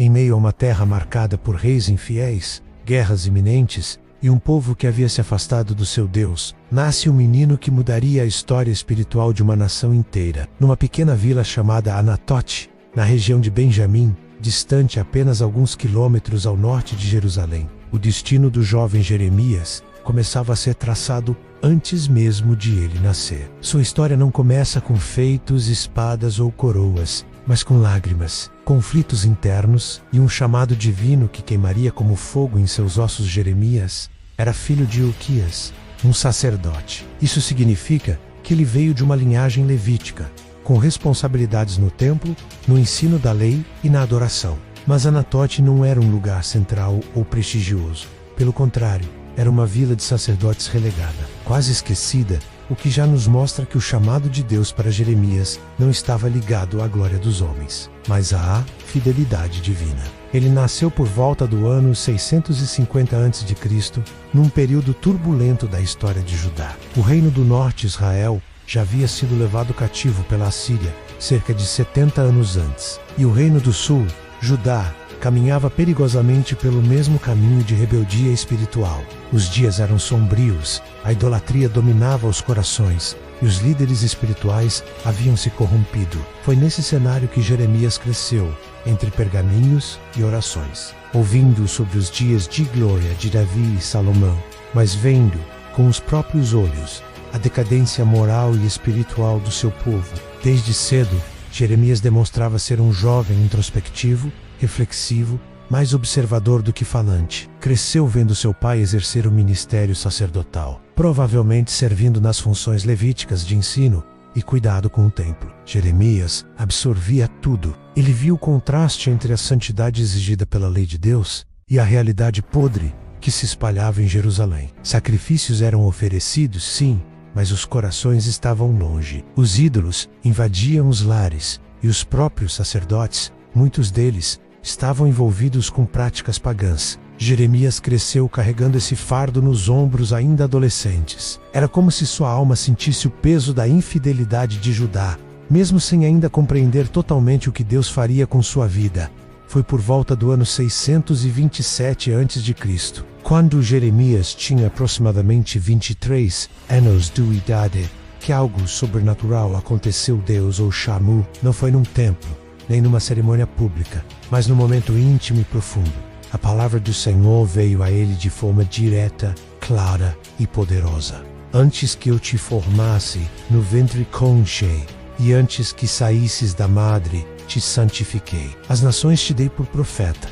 Em meio a uma terra marcada por reis infiéis, guerras iminentes e um povo que havia se afastado do seu Deus, nasce um menino que mudaria a história espiritual de uma nação inteira. Numa pequena vila chamada Anatote, na região de Benjamim, distante apenas alguns quilômetros ao norte de Jerusalém, o destino do jovem Jeremias começava a ser traçado antes mesmo de ele nascer. Sua história não começa com feitos, espadas ou coroas, mas com lágrimas, conflitos internos e um chamado divino que queimaria como fogo em seus ossos. Jeremias era filho de Ilquias, um sacerdote. Isso significa que ele veio de uma linhagem levítica, com responsabilidades no templo, no ensino da lei e na adoração. Mas Anatote não era um lugar central ou prestigioso. Pelo contrário, era uma vila de sacerdotes relegada, quase esquecida, o que já nos mostra que o chamado de Deus para Jeremias não estava ligado à glória dos homens, mas à fidelidade divina. Ele nasceu por volta do ano 650 a.C., num período turbulento da história de Judá. O reino do norte, Israel, já havia sido levado cativo pela Assíria cerca de 70 anos antes, e o reino do sul, Judá, caminhava perigosamente pelo mesmo caminho de rebeldia espiritual. Os dias eram sombrios, a idolatria dominava os corações e os líderes espirituais haviam se corrompido. Foi nesse cenário que Jeremias cresceu, entre pergaminhos e orações, ouvindo sobre os dias de glória de Davi e Salomão, mas vendo, com os próprios olhos, a decadência moral e espiritual do seu povo. Desde cedo, Jeremias demonstrava ser um jovem introspectivo, reflexivo, mais observador do que falante. Cresceu vendo seu pai exercer o ministério sacerdotal, provavelmente servindo nas funções levíticas de ensino e cuidado com o templo. Jeremias absorvia tudo. Ele viu o contraste entre a santidade exigida pela lei de Deus e a realidade podre que se espalhava em Jerusalém. Sacrifícios eram oferecidos, sim, mas os corações estavam longe. Os ídolos invadiam os lares e os próprios sacerdotes, muitos deles, estavam envolvidos com práticas pagãs. Jeremias cresceu carregando esse fardo nos ombros ainda adolescentes. Era como se sua alma sentisse o peso da infidelidade de Judá, mesmo sem ainda compreender totalmente o que Deus faria com sua vida. Foi por volta do ano 627 a.C., quando Jeremias tinha aproximadamente 23 anos de idade, que algo sobrenatural aconteceu. Deus o chamou, não foi num templo, nem numa cerimônia pública, mas num momento íntimo e profundo. A palavra do Senhor veio a ele de forma direta, clara e poderosa. Antes que eu te formasse no ventre conchei, e antes que saísses da madre, te santifiquei. As nações te dei por profeta.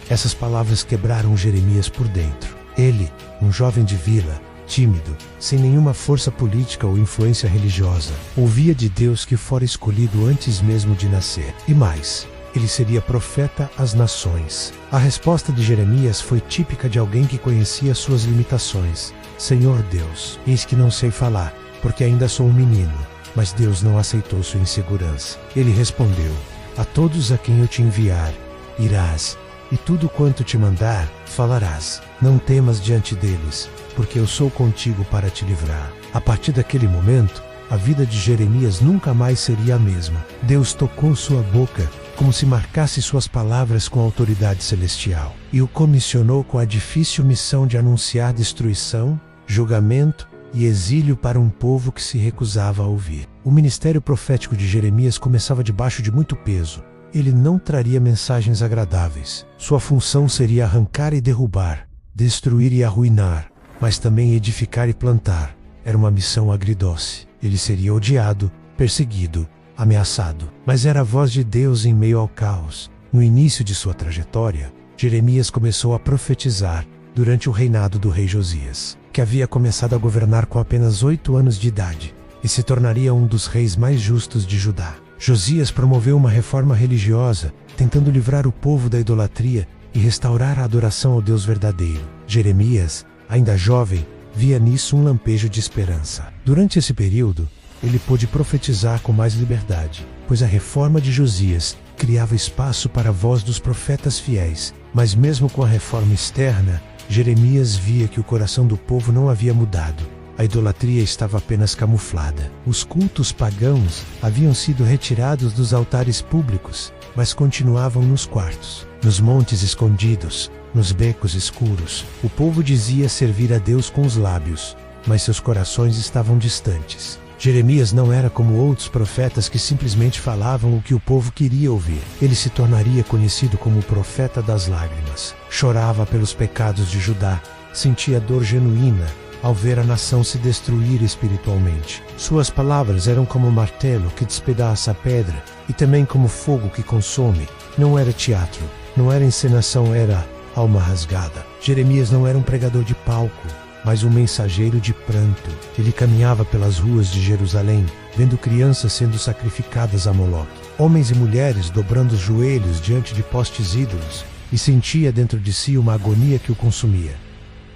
Essas palavras quebraram Jeremias por dentro. Ele, um jovem de vila, tímido, sem nenhuma força política ou influência religiosa, ouvia de Deus que fora escolhido antes mesmo de nascer. E mais, ele seria profeta às nações. A resposta de Jeremias foi típica de alguém que conhecia suas limitações. Senhor Deus, eis que não sei falar, porque ainda sou um menino. Mas Deus não aceitou sua insegurança. Ele respondeu: a todos a quem eu te enviar, irás, e tudo quanto te mandar, falarás. Não temas diante deles, porque eu sou contigo para te livrar. A partir daquele momento, a vida de Jeremias nunca mais seria a mesma. Deus tocou sua boca, como se marcasse suas palavras com autoridade celestial, e o comissionou com a difícil missão de anunciar destruição, julgamento e exílio para um povo que se recusava a ouvir. O ministério profético de Jeremias começava debaixo de muito peso. Ele não traria mensagens agradáveis. Sua função seria arrancar e derrubar, destruir e arruinar, mas também edificar e plantar. Era uma missão agridoce. Ele seria odiado, perseguido, ameaçado. Mas era a voz de Deus em meio ao caos. No início de sua trajetória, Jeremias começou a profetizar durante o reinado do rei Josias, que havia começado a governar com apenas 8 anos de idade, e se tornaria um dos reis mais justos de Judá. Josias promoveu uma reforma religiosa, tentando livrar o povo da idolatria e restaurar a adoração ao Deus verdadeiro. Jeremias, ainda jovem, via nisso um lampejo de esperança. Durante esse período, ele pôde profetizar com mais liberdade, pois a reforma de Josias criava espaço para a voz dos profetas fiéis. Mas mesmo com a reforma externa, Jeremias via que o coração do povo não havia mudado. A idolatria estava apenas camuflada. Os cultos pagãos haviam sido retirados dos altares públicos, mas continuavam nos quartos. nos montes escondidos, nos becos escuros. O povo dizia servir a Deus com os lábios, mas seus corações estavam distantes. Jeremias não era como outros profetas que simplesmente falavam o que o povo queria ouvir. Ele se tornaria conhecido como o profeta das lágrimas. Chorava pelos pecados de Judá, sentia dor genuína ao ver a nação se destruir espiritualmente. Suas palavras eram como um martelo que despedaça a pedra e também como fogo que consome. Não era teatro, não era encenação, era alma rasgada. Jeremias não era um pregador de palco, mas um mensageiro de pranto. Ele caminhava pelas ruas de Jerusalém, vendo crianças sendo sacrificadas a Moloque, homens e mulheres dobrando os joelhos diante de postes ídolos, e sentia dentro de si uma agonia que o consumia.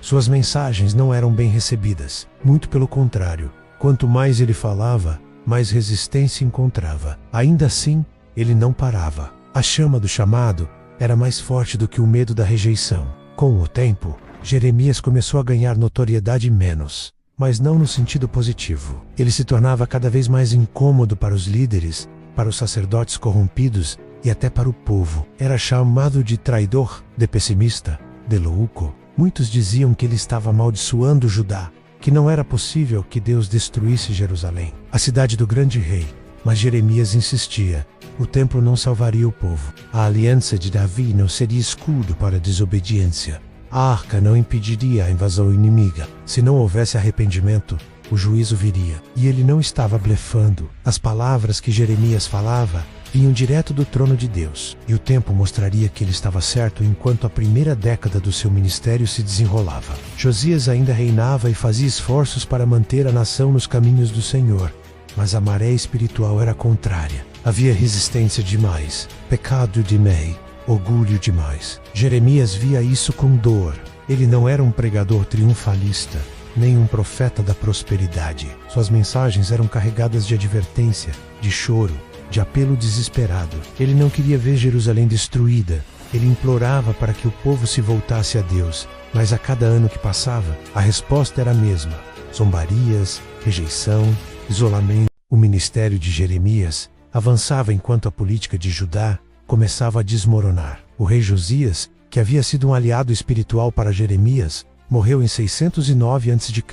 Suas mensagens não eram bem recebidas, muito pelo contrário. Quanto mais ele falava, mais resistência encontrava. Ainda assim, ele não parava. A chama do chamado era mais forte do que o medo da rejeição. Com o tempo, Jeremias começou a ganhar notoriedade menos, mas não no sentido positivo. Ele se tornava cada vez mais incômodo para os líderes, para os sacerdotes corrompidos e até para o povo. Era chamado de traidor, de pessimista, de louco. Muitos diziam que ele estava amaldiçoando Judá, que não era possível que Deus destruísse Jerusalém, a cidade do grande rei. Mas Jeremias insistia: o templo não salvaria o povo. A aliança de Davi não seria escudo para a desobediência. A arca não impediria a invasão inimiga. Se não houvesse arrependimento, o juízo viria. E ele não estava blefando. As palavras que Jeremias falava vinham direto do trono de Deus. E o tempo mostraria que ele estava certo enquanto a primeira década do seu ministério se desenrolava. Josias ainda reinava e fazia esforços para manter a nação nos caminhos do Senhor. Mas a maré espiritual era contrária. Havia resistência demais, pecado demais, orgulho demais. Jeremias via isso com dor. Ele não era um pregador triunfalista, nem um profeta da prosperidade. Suas mensagens eram carregadas de advertência, de choro, de apelo desesperado. Ele não queria ver Jerusalém destruída. Ele implorava para que o povo se voltasse a Deus. Mas a cada ano que passava, a resposta era a mesma: zombarias, rejeição, isolamento. O ministério de Jeremias avançava enquanto a política de Judá começava a desmoronar. O rei Josias, que havia sido um aliado espiritual para Jeremias, morreu em 609 a.C.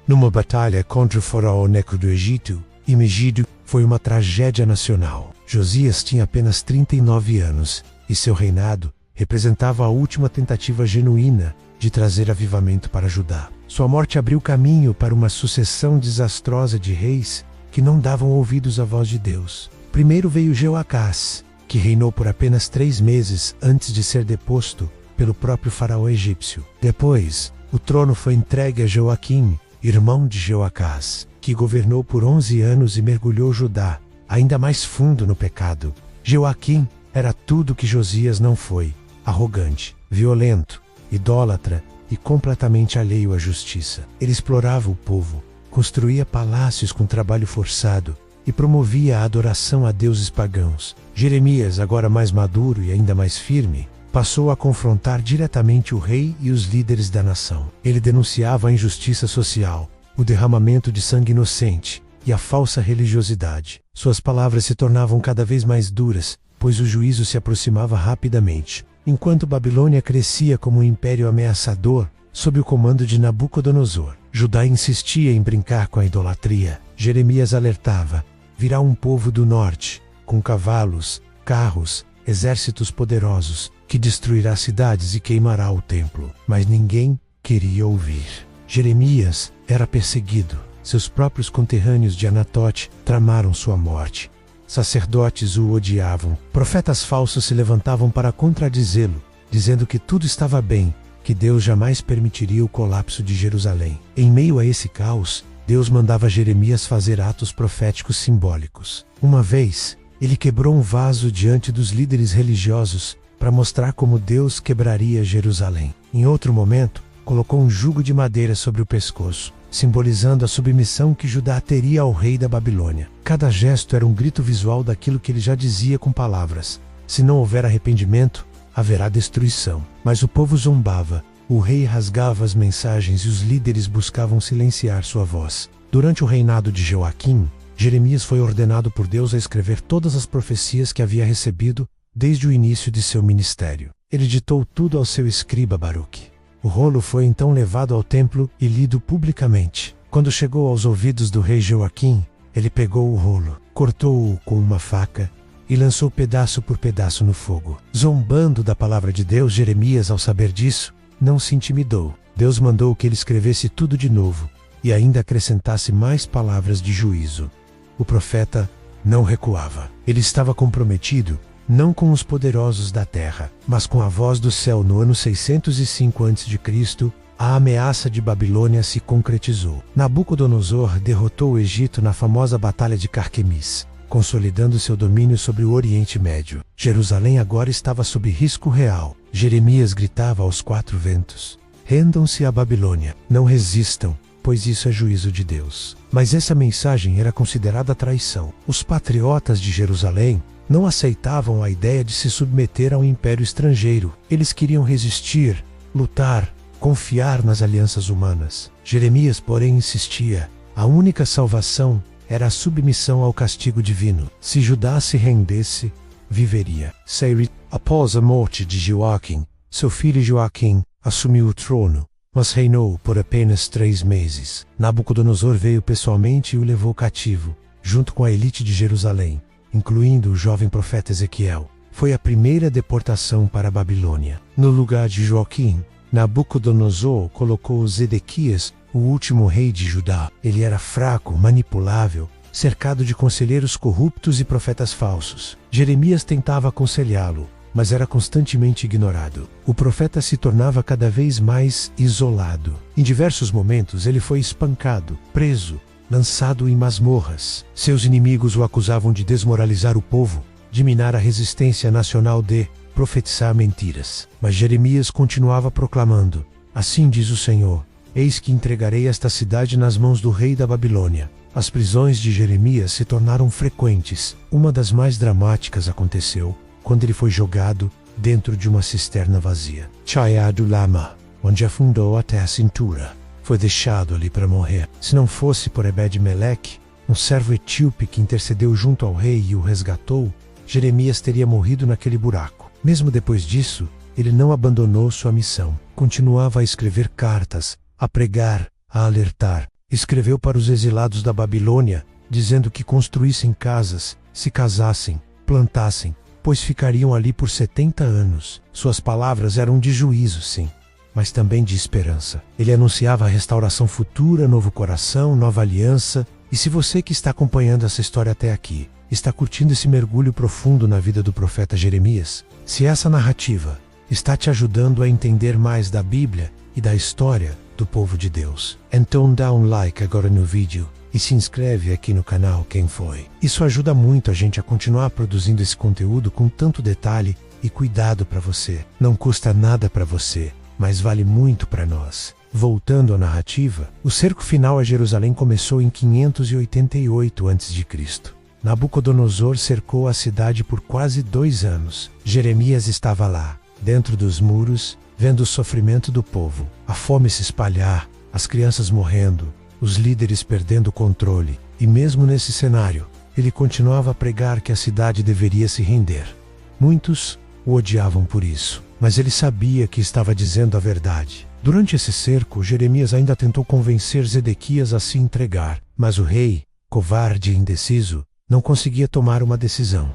numa batalha contra o faraó Neco do Egito, e Megido. Foi uma tragédia nacional. Josias tinha apenas 39 anos, e seu reinado representava a última tentativa genuína de trazer avivamento para Judá. Sua morte abriu caminho para uma sucessão desastrosa de reis que não davam ouvidos à voz de Deus. Primeiro veio Jeoacás, que reinou por apenas 3 meses antes de ser deposto pelo próprio faraó egípcio. Depois, o trono foi entregue a Joaquim, irmão de Jeoacás, que governou por 11 anos e mergulhou Judá ainda mais fundo no pecado. Joaquim era tudo que Josias não foi: arrogante, violento, idólatra e completamente alheio à justiça. Ele explorava o povo, construía palácios com trabalho forçado e promovia a adoração a deuses pagãos. Jeremias, agora mais maduro e ainda mais firme, passou a confrontar diretamente o rei e os líderes da nação. Ele denunciava a injustiça social, o derramamento de sangue inocente e a falsa religiosidade. Suas palavras se tornavam cada vez mais duras, pois o juízo se aproximava rapidamente. Enquanto Babilônia crescia como um império ameaçador, sob o comando de Nabucodonosor, Judá insistia em brincar com a idolatria. Jeremias alertava: virá um povo do norte, com cavalos, carros, exércitos poderosos, que destruirá cidades e queimará o templo. Mas ninguém queria ouvir. Jeremias era perseguido. Seus próprios conterrâneos de Anatote tramaram sua morte. Sacerdotes o odiavam. Profetas falsos se levantavam para contradizê-lo, dizendo que tudo estava bem, que Deus jamais permitiria o colapso de Jerusalém. Em meio a esse caos, Deus mandava Jeremias fazer atos proféticos simbólicos. Uma vez, ele quebrou um vaso diante dos líderes religiosos para mostrar como Deus quebraria Jerusalém. Em outro momento, colocou um jugo de madeira sobre o pescoço, simbolizando a submissão que Judá teria ao rei da Babilônia. Cada gesto era um grito visual daquilo que ele já dizia com palavras: se não houver arrependimento, haverá destruição. Mas o povo zombava, o rei rasgava as mensagens e os líderes buscavam silenciar sua voz. Durante o reinado de Joaquim, Jeremias foi ordenado por Deus a escrever todas as profecias que havia recebido desde o início de seu ministério. Ele ditou tudo ao seu escriba Baruque. O rolo foi então levado ao templo e lido publicamente. Quando chegou aos ouvidos do rei Joaquim, ele pegou o rolo, cortou-o com uma faca e lançou pedaço por pedaço no fogo. Zombando da palavra de Deus, Jeremias, ao saber disso, não se intimidou. Deus mandou que ele escrevesse tudo de novo e ainda acrescentasse mais palavras de juízo. O profeta não recuava. Ele estava comprometido não com os poderosos da terra, mas com a voz do céu. No ano 605 a.C., a ameaça de Babilônia se concretizou. Nabucodonosor derrotou o Egito na famosa Batalha de Carquemis, consolidando seu domínio sobre o Oriente Médio. Jerusalém agora estava sob risco real. Jeremias gritava aos quatro ventos: rendam-se à Babilônia, não resistam, pois isso é juízo de Deus. Mas essa mensagem era considerada traição. Os patriotas de Jerusalém não aceitavam a ideia de se submeter a um império estrangeiro. Eles queriam resistir, lutar, confiar nas alianças humanas. Jeremias, porém, insistia: a única salvação era a submissão ao castigo divino. Se Judá se rendesse, viveria. Após a morte de Joaquim, seu filho Joaquim assumiu o trono, mas reinou por apenas 3 meses. Nabucodonosor veio pessoalmente e o levou cativo, junto com a elite de Jerusalém, incluindo o jovem profeta Ezequiel. Foi a primeira deportação para a Babilônia. No lugar de Joaquim, Nabucodonosor colocou Zedequias, o último rei de Judá. Ele era fraco, manipulável, cercado de conselheiros corruptos e profetas falsos. Jeremias tentava aconselhá-lo, mas era constantemente ignorado. O profeta se tornava cada vez mais isolado. Em diversos momentos ele foi espancado, preso, lançado em masmorras. Seus inimigos o acusavam de desmoralizar o povo, de minar a resistência nacional, de profetizar mentiras. Mas Jeremias continuava proclamando: assim diz o Senhor, eis que entregarei esta cidade nas mãos do rei da Babilônia. As prisões de Jeremias se tornaram frequentes. Uma das mais dramáticas aconteceu quando ele foi jogado dentro de uma cisterna vazia. Chaiado Lama, onde afundou até a cintura. Foi deixado ali para morrer. Se não fosse por Ebed-Meleque, um servo etíope que intercedeu junto ao rei e o resgatou, Jeremias teria morrido naquele buraco. Mesmo depois disso, ele não abandonou sua missão. Continuava a escrever cartas, a pregar, a alertar. Escreveu para os exilados da Babilônia, dizendo que construíssem casas, se casassem, plantassem, pois ficariam ali por 70 anos. Suas palavras eram de juízo, sim, mas também de esperança. Ele anunciava a restauração futura, novo coração, nova aliança. E se você que está acompanhando essa história até aqui, está curtindo esse mergulho profundo na vida do profeta Jeremias, se essa narrativa está te ajudando a entender mais da Bíblia e da história do povo de Deus, então dá um like agora no vídeo e se inscreve aqui no canal Quem Foi. Isso ajuda muito a gente a continuar produzindo esse conteúdo com tanto detalhe e cuidado para você. Não custa nada para você, mas vale muito para nós. Voltando à narrativa, o cerco final a Jerusalém começou em 588 a.C. Nabucodonosor cercou a cidade por quase 2 anos. Jeremias estava lá, dentro dos muros, vendo o sofrimento do povo, a fome se espalhar, as crianças morrendo, os líderes perdendo o controle. E mesmo nesse cenário, ele continuava a pregar que a cidade deveria se render. Muitos o odiavam por isso, mas ele sabia que estava dizendo a verdade. Durante esse cerco, Jeremias ainda tentou convencer Zedequias a se entregar, mas o rei, covarde e indeciso, não conseguia tomar uma decisão.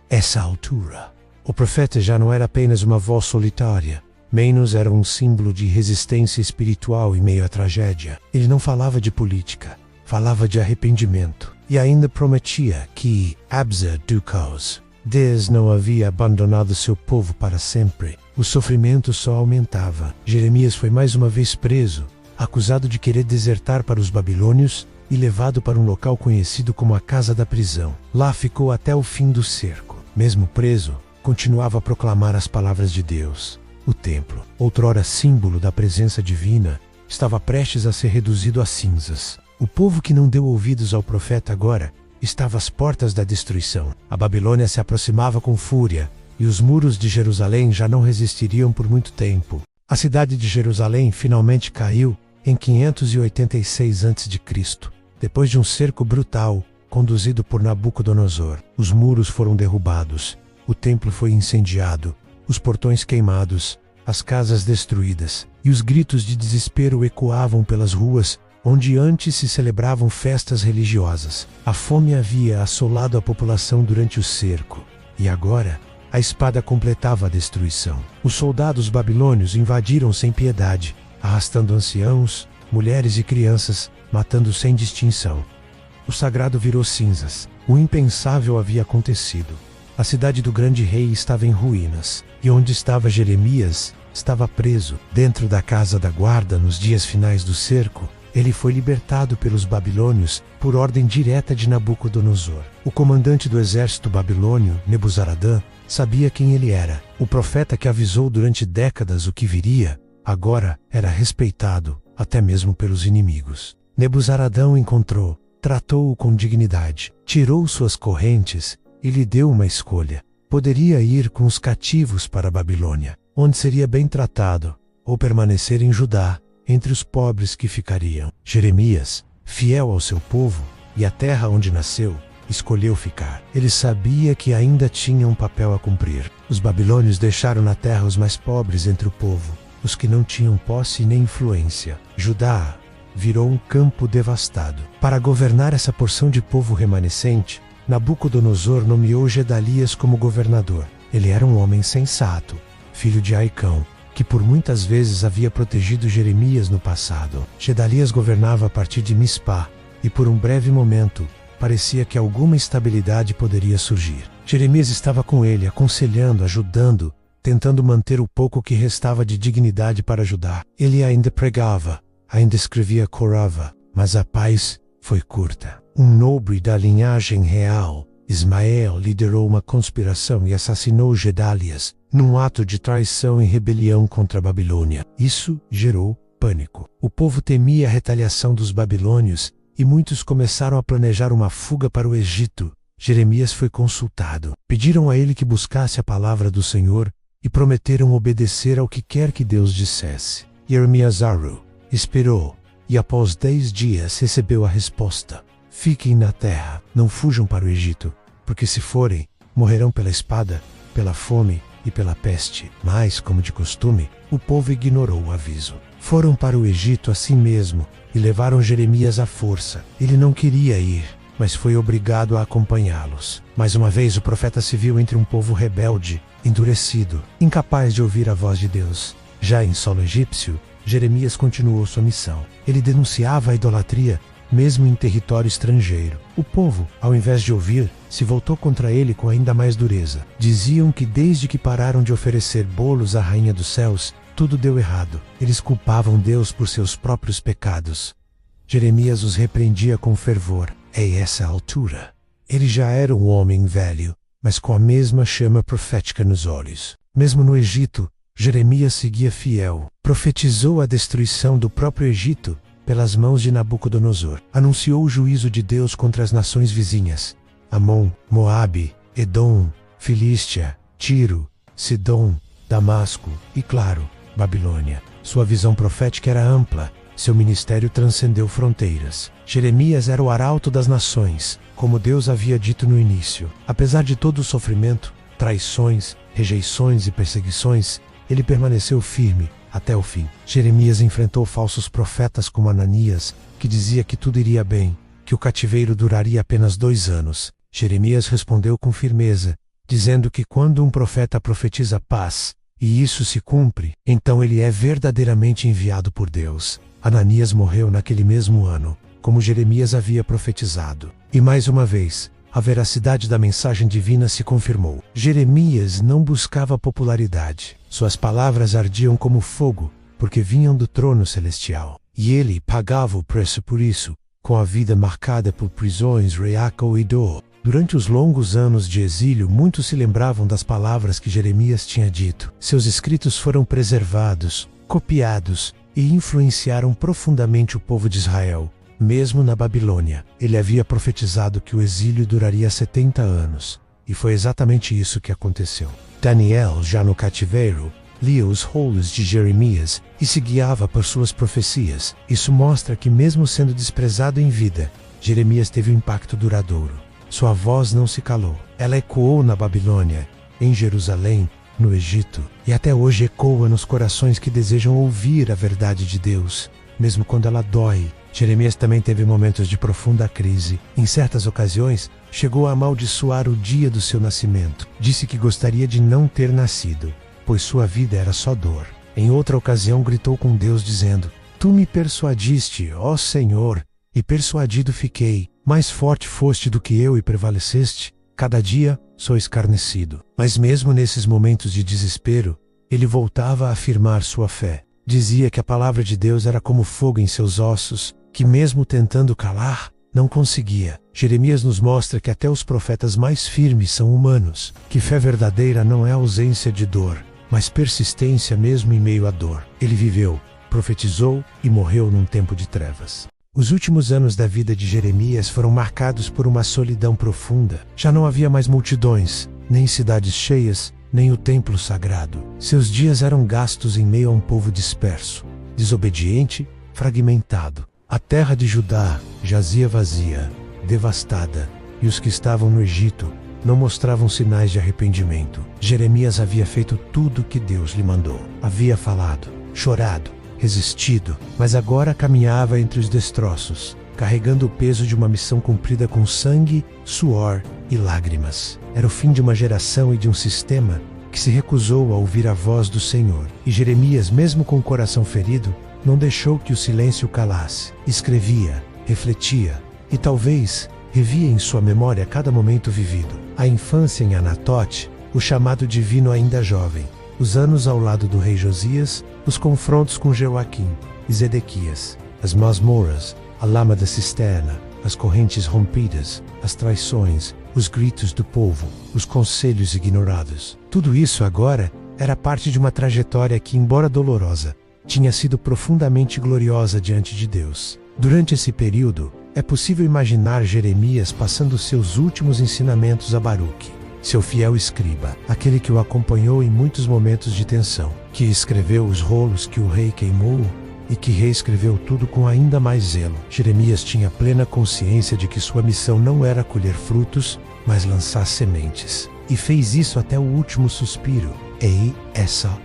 Essa altura, o profeta já não era apenas uma voz solitária, menos era um símbolo de resistência espiritual em meio à tragédia. Ele não falava de política, falava de arrependimento, e ainda prometia que, absa do caos, Deus não havia abandonado seu povo para sempre. O sofrimento só aumentava. Jeremias foi mais uma vez preso, acusado de querer desertar para os babilônios e levado para um local conhecido como a Casa da Prisão. Lá ficou até o fim do cerco. Mesmo preso, continuava a proclamar as palavras de Deus. O templo, outrora símbolo da presença divina, estava prestes a ser reduzido a cinzas. O povo que não deu ouvidos ao profeta agora estava às portas da destruição. A Babilônia se aproximava com fúria, e os muros de Jerusalém já não resistiriam por muito tempo. A cidade de Jerusalém finalmente caiu em 586 a.C., depois de um cerco brutal conduzido por Nabucodonosor. Os muros foram derrubados O templo foi incendiado, os portões queimados, as casas destruídas, e os gritos de desespero ecoavam pelas ruas onde antes se celebravam festas religiosas. A fome havia assolado a população durante o cerco, e agora a espada completava a destruição. Os soldados babilônios invadiram sem piedade, arrastando anciãos, mulheres e crianças, matando sem distinção. O sagrado virou cinzas. O impensável havia acontecido. A cidade do grande rei estava em ruínas, e onde estava Jeremias, estava preso. Dentro da casa da guarda, nos dias finais do cerco, ele foi libertado pelos babilônios por ordem direta de Nabucodonosor. O comandante do exército babilônio, Nebuzaradã, sabia quem ele era. O profeta que avisou durante décadas o que viria, agora era respeitado, até mesmo pelos inimigos. Nebuzaradã o encontrou, tratou-o com dignidade, tirou suas correntes e lhe deu uma escolha. Poderia ir com os cativos para a Babilônia, onde seria bem tratado, ou permanecer em Judá, entre os pobres que ficariam. Jeremias, fiel ao seu povo e à terra onde nasceu, escolheu ficar. Ele sabia que ainda tinha um papel a cumprir. Os babilônios deixaram na terra os mais pobres entre o povo, os que não tinham posse nem influência. Judá virou um campo devastado. Para governar essa porção de povo remanescente, Nabucodonosor nomeou Gedalias como governador. Ele era um homem sensato, filho de Aicão, que por muitas vezes havia protegido Jeremias no passado. Gedalias governava a partir de Mispá, e por um breve momento, parecia que alguma estabilidade poderia surgir. Jeremias estava com ele, aconselhando, ajudando, tentando manter o pouco que restava de dignidade para Judá. Ele ainda pregava, ainda escrevia Corava, mas a paz foi curta. Um nobre da linhagem real, Ismael, liderou uma conspiração e assassinou Gedalias, num ato de traição e rebelião contra a Babilônia. Isso gerou pânico. O povo temia a retaliação dos babilônios e muitos começaram a planejar uma fuga para o Egito. Jeremias foi consultado. Pediram a ele que buscasse a palavra do Senhor e prometeram obedecer ao que quer que Deus dissesse. Jeremias esperou e após 10 dias recebeu a resposta: fiquem na terra, não fujam para o Egito, porque se forem, morrerão pela espada, pela fome e pela peste. Mas, como de costume, o povo ignorou o aviso. Foram para o Egito assim mesmo e levaram Jeremias à força. Ele não queria ir, mas foi obrigado a acompanhá-los. Mais uma vez o profeta se viu entre um povo rebelde, endurecido, incapaz de ouvir a voz de Deus. Já em solo egípcio, Jeremias continuou sua missão. Ele denunciava a idolatria, mesmo em território estrangeiro. O povo, ao invés de ouvir, se voltou contra ele com ainda mais dureza. Diziam que desde que pararam de oferecer bolos à Rainha dos Céus, tudo deu errado. Eles culpavam Deus por seus próprios pecados. Jeremias os repreendia com fervor. A essa altura, ele já era um homem velho, mas com a mesma chama profética nos olhos. Mesmo no Egito, Jeremias seguia fiel. Profetizou a destruição do próprio Egito pelas mãos de Nabucodonosor. Anunciou o juízo de Deus contra as nações vizinhas: Amon, Moabe, Edom, Filístia, Tiro, Sidom, Damasco e, claro, Babilônia. Sua visão profética era ampla. Seu ministério transcendeu fronteiras. Jeremias era o arauto das nações, como Deus havia dito no início. Apesar de todo o sofrimento, traições, rejeições e perseguições, ele permaneceu firme até o fim. Jeremias enfrentou falsos profetas como Ananias, que dizia que tudo iria bem, que o cativeiro duraria apenas 2 anos. Jeremias respondeu com firmeza, dizendo que quando um profeta profetiza paz, e isso se cumpre, então ele é verdadeiramente enviado por Deus. Ananias morreu naquele mesmo ano, como Jeremias havia profetizado. E mais uma vez, a veracidade da mensagem divina se confirmou. Jeremias não buscava popularidade. Suas palavras ardiam como fogo, porque vinham do trono celestial. E ele pagava o preço por isso, com a vida marcada por prisões, reaco e dor. Durante os longos anos de exílio, muitos se lembravam das palavras que Jeremias tinha dito. Seus escritos foram preservados, copiados e influenciaram profundamente o povo de Israel. Mesmo na Babilônia, ele havia profetizado que o exílio duraria 70 anos, e foi exatamente isso que aconteceu. Daniel, já no cativeiro, lia os rolos de Jeremias e se guiava por suas profecias. Isso mostra que, mesmo sendo desprezado em vida, Jeremias teve um impacto duradouro. Sua voz não se calou. Ela ecoou na Babilônia em Jerusalém, no Egito, e até hoje ecoa nos corações que desejam ouvir a verdade de Deus, mesmo quando ela dói. Jeremias também teve momentos de profunda crise. Em certas ocasiões, chegou a amaldiçoar o dia do seu nascimento. Disse que gostaria de não ter nascido, pois sua vida era só dor. Em outra ocasião, gritou com Deus dizendo: Tu me persuadiste, ó Senhor, e persuadido fiquei. Mais forte foste do que eu e prevaleceste. Cada dia sou escarnecido. Mas mesmo nesses momentos de desespero, ele voltava a afirmar sua fé. Dizia que a palavra de Deus era como fogo em seus ossos, que mesmo tentando calar, não conseguia. Jeremias nos mostra que até os profetas mais firmes são humanos, que fé verdadeira não é ausência de dor, mas persistência mesmo em meio à dor. Ele viveu, profetizou e morreu num tempo de trevas. Os últimos anos da vida de Jeremias foram marcados por uma solidão profunda. Já não havia mais multidões, nem cidades cheias, nem o templo sagrado. Seus dias eram gastos em meio a um povo disperso, desobediente, fragmentado. A terra de Judá jazia vazia, devastada, e os que estavam no Egito não mostravam sinais de arrependimento. Jeremias havia feito tudo o que Deus lhe mandou. Havia falado, chorado, resistido, mas agora caminhava entre os destroços, carregando o peso de uma missão cumprida com sangue, suor e lágrimas. Era o fim de uma geração e de um sistema que se recusou a ouvir a voz do Senhor. E Jeremias, mesmo com o coração ferido, não deixou que o silêncio calasse. Escrevia, refletia e talvez revia em sua memória cada momento vivido. A infância em Anatote, o chamado divino ainda jovem, os anos ao lado do rei Josias, os confrontos com Joaquim e Zedequias, as masmorras, a lama da cisterna, as correntes rompidas, as traições, os gritos do povo, os conselhos ignorados. Tudo isso agora era parte de uma trajetória que, embora dolorosa, tinha sido profundamente gloriosa diante de Deus. Durante esse período, é possível imaginar Jeremias passando seus últimos ensinamentos a Baruque, seu fiel escriba, aquele que o acompanhou em muitos momentos de tensão, que escreveu os rolos que o rei queimou e que reescreveu tudo com ainda mais zelo. Jeremias tinha plena consciência de que sua missão não era colher frutos, mas lançar sementes. E fez isso até o último suspiro. Ei, essa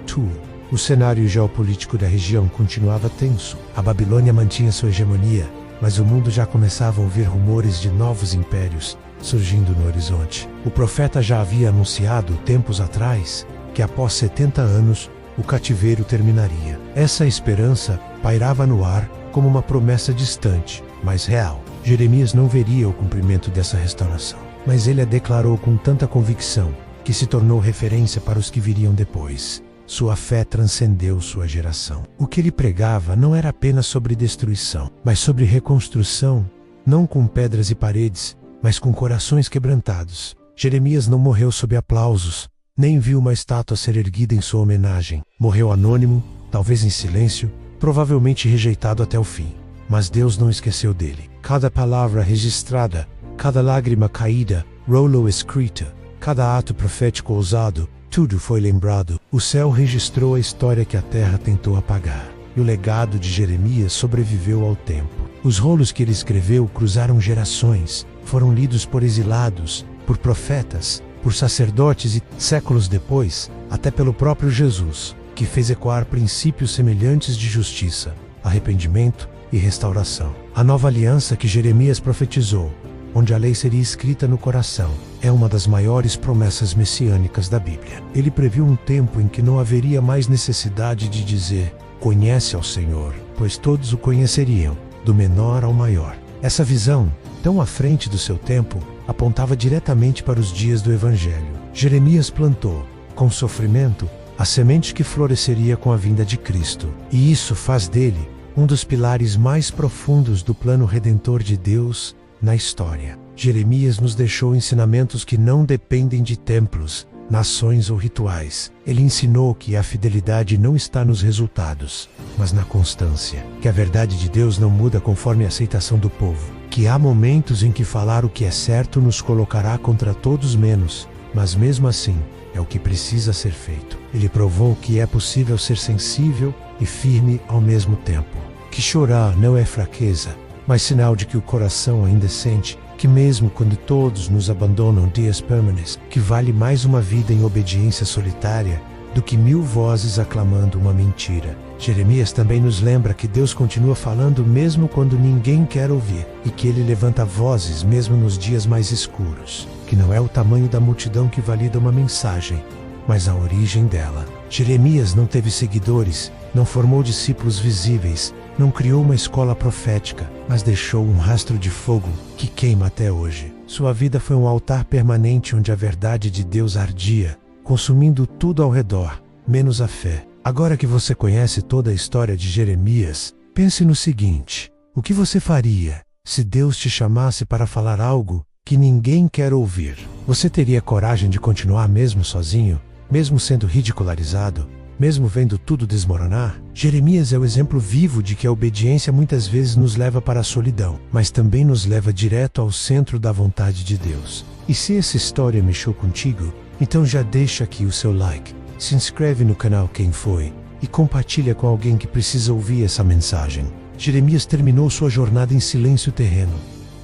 tu. O cenário geopolítico da região continuava tenso. A Babilônia mantinha sua hegemonia, mas o mundo já começava a ouvir rumores de novos impérios surgindo no horizonte. O profeta já havia anunciado, tempos atrás, que após 70 anos, o cativeiro terminaria. Essa esperança pairava no ar como uma promessa distante, mas real. Jeremias não veria o cumprimento dessa restauração, mas ele a declarou com tanta convicção que se tornou referência para os que viriam depois. Sua fé transcendeu sua geração. O que ele pregava não era apenas sobre destruição, mas sobre reconstrução, não com pedras e paredes, mas com corações quebrantados. Jeremias não morreu sob aplausos, nem viu uma estátua ser erguida em sua homenagem. Morreu anônimo, talvez em silêncio, provavelmente rejeitado até o fim. Mas Deus não esqueceu dele. Cada palavra registrada, cada lágrima caída, rolo escrita, cada ato profético ousado, tudo foi lembrado. O céu registrou a história que a terra tentou apagar. E o legado de Jeremias sobreviveu ao tempo. Os rolos que ele escreveu cruzaram gerações, foram lidos por exilados, por profetas, por sacerdotes e, séculos depois, até pelo próprio Jesus, que fez ecoar princípios semelhantes de justiça, arrependimento e restauração. A nova aliança que Jeremias profetizou, onde a lei seria escrita no coração, é uma das maiores promessas messiânicas da Bíblia. Ele previu um tempo em que não haveria mais necessidade de dizer: conhece ao Senhor, pois todos o conheceriam, do menor ao maior. Essa visão, tão à frente do seu tempo, apontava diretamente para os dias do Evangelho. Jeremias plantou, com sofrimento, a semente que floresceria com a vinda de Cristo. E isso faz dele um dos pilares mais profundos do plano redentor de Deus na história. Jeremias nos deixou ensinamentos que não dependem de templos, nações ou rituais. Ele ensinou que a fidelidade não está nos resultados, mas na constância. Que a verdade de Deus não muda conforme a aceitação do povo. Que há momentos em que falar o que é certo nos colocará contra todos menos, mas mesmo assim, é o que precisa ser feito. Ele provou que é possível ser sensível e firme ao mesmo tempo. Que chorar não é fraqueza, mas sinal de que o coração ainda sente. que mesmo quando todos nos abandonam dias permanes, que vale mais uma vida em obediência solitária do que 1000 vozes aclamando uma mentira. Jeremias também nos lembra que Deus continua falando mesmo quando ninguém quer ouvir, e que Ele levanta vozes mesmo nos dias mais escuros, que não é o tamanho da multidão que valida uma mensagem, mas a origem dela. Jeremias não teve seguidores, não formou discípulos visíveis, não criou uma escola profética, mas deixou um rastro de fogo que queima até hoje. Sua vida foi um altar permanente onde a verdade de Deus ardia, consumindo tudo ao redor, menos a fé. Agora que você conhece toda a história de Jeremias, pense no seguinte: o que você faria se Deus te chamasse para falar algo que ninguém quer ouvir? Você teria coragem de continuar mesmo sozinho, mesmo sendo ridicularizado, mesmo vendo tudo desmoronar? Jeremias é o exemplo vivo de que a obediência muitas vezes nos leva para a solidão, mas também nos leva direto ao centro da vontade de Deus. E se essa história mexeu contigo, então já deixa aqui o seu like, se inscreve no canal Quem Foi e compartilha com alguém que precisa ouvir essa mensagem. Jeremias terminou sua jornada em silêncio terreno,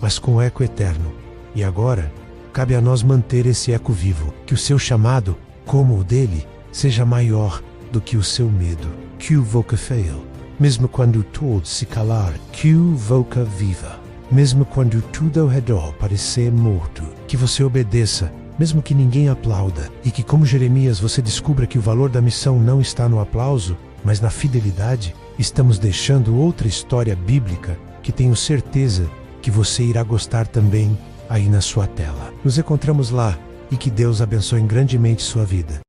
mas com eco eterno. E agora, cabe a nós manter esse eco vivo, que o seu chamado, como o dele, seja maior do que o seu medo. Que o voca fail, mesmo quando todos se calar, que o voca viva, mesmo quando tudo ao redor parecer morto. Que você obedeça, mesmo que ninguém aplauda, e que, como Jeremias, você descubra que o valor da missão não está no aplauso, mas na fidelidade. Estamos deixando outra história bíblica que tenho certeza que você irá gostar também aí na sua tela. Nos encontramos lá e que Deus abençoe grandemente sua vida.